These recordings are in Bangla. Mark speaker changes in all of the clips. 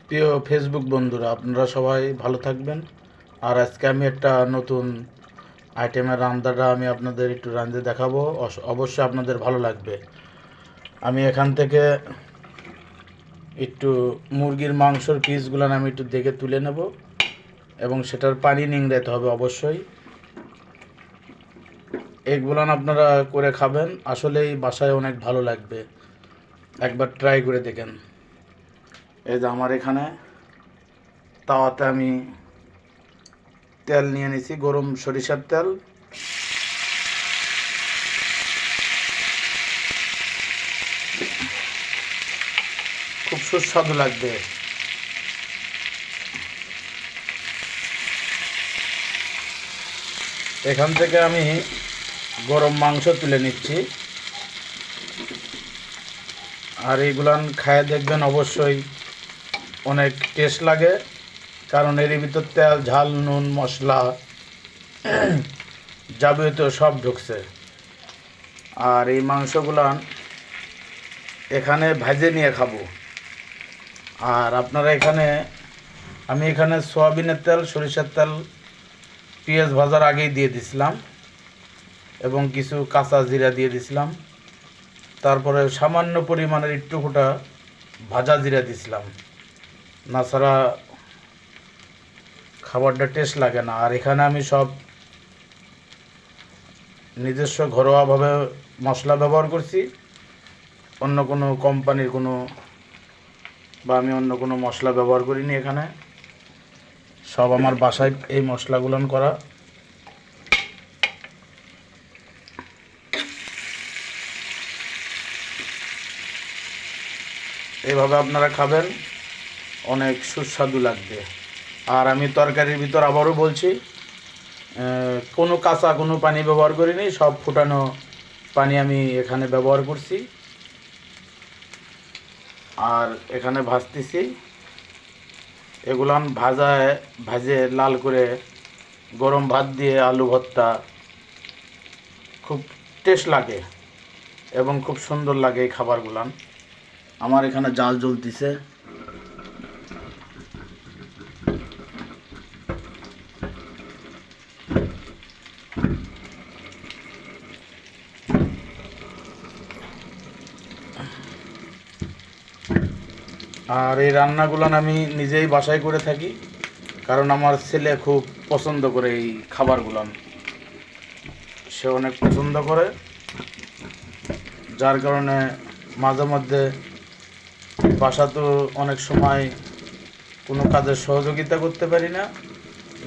Speaker 1: প্রিয় ফেসবুক বন্ধুরা, আপনারা সবাই ভালো থাকবেন। আর আজকে আমি একটা নতুন আইটেমের রান্নাটা আমি আপনাদের একটু রাঁধে দেখাবো। অবশ্যই আপনাদের ভালো লাগবে। আমি এখান থেকে একটু মুরগির মাংসর পিসগুলো আমি একটু দেখে তুলে নেব এবং সেটার পানি নিংড়াতে হবে অবশ্যই। এগুলান আপনারা করে খাবেন, আসলেই বাসায় অনেক ভালো লাগবে। একবার ট্রাই করে দেখেন। এই যে আমার এখানে তাওয়াতে আমি তেল নিয়ে নিছি, গরম সরিষার তেল। খুব সুস্বাদু লাগবে। এখান থেকে আমি গরম মাংস তুলে নিচ্ছি। আর এইগুলান খায় দেখবেন, অবশ্যই অনেক টেস্ট লাগে, কারণ এর ভিতর তেল, ঝাল, নুন, মশলা যাবতীয় সব ঢুকছে। আর এই মাংসগুলান এখানে ভেজে নিয়ে খাবো। আর আপনারা আমি এখানে সয়াবিনের তেল, সরিষার তেল, পেঁয়াজ ভাজার আগেই দিয়ে দিছিলাম এবং কিছু কাঁচা জিরা দিয়ে দিছিলাম। তারপরে সামান্য পরিমাণের একটু ফোঁটা ভাজা জিরা দিছিলাম, না ছাড়া খাবারটা টেস্ট লাগে না। আর এখানে আমি সব নিজস্ব ঘরোয়াভাবে মশলা ব্যবহার করছি। অন্য কোনো কোম্পানির আমি অন্য কোনো মশলা ব্যবহার করিনি। এখানে সব আমার বাসায় এই মশলাগুলো করা। এইভাবে আপনারা খাবেন, অনেক সুস্বাদু লাগবে। আর আমি তরকারির ভিতর আবারও বলছি, কোনো কাঁচা কোনো পানি ব্যবহার করিনি, সব ফুটানো পানি আমি এখানে ব্যবহার করছি। আর এখানে ভাজতেছি, এগুলান ভাজে লাল করে গরম ভাত দিয়ে আলু ভর্তা খুব টেস্ট লাগে এবং খুব সুন্দর লাগে এই খাবারগুলান। আমার এখানে জাল জ্বলতেছে। আর এই রান্নাগুলান আমি নিজেই বাসায় করে থাকি, কারণ আমার ছেলে খুব পছন্দ করে এই খাবারগুলান। সে অনেক পছন্দ করে, যার কারণে মাঝে মধ্যে বাসা তো অনেক সময় কোনো কাজের সহযোগিতা করতে পারি না,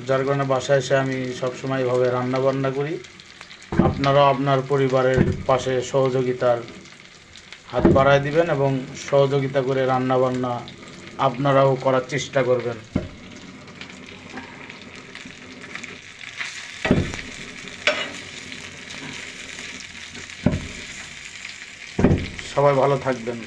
Speaker 1: যার কারণে বাসায় এসে আমি সবসময় এভাবে রান্না বান্না করি। আপনারাও আপনার পরিবারের পাশে সহযোগিতার হাত বাড়ায় দিবেন এবং সহযোগিতা করে রান্না বান্না আপনারাও করার চেষ্টা করবেন। সবাই ভালো থাকবেন।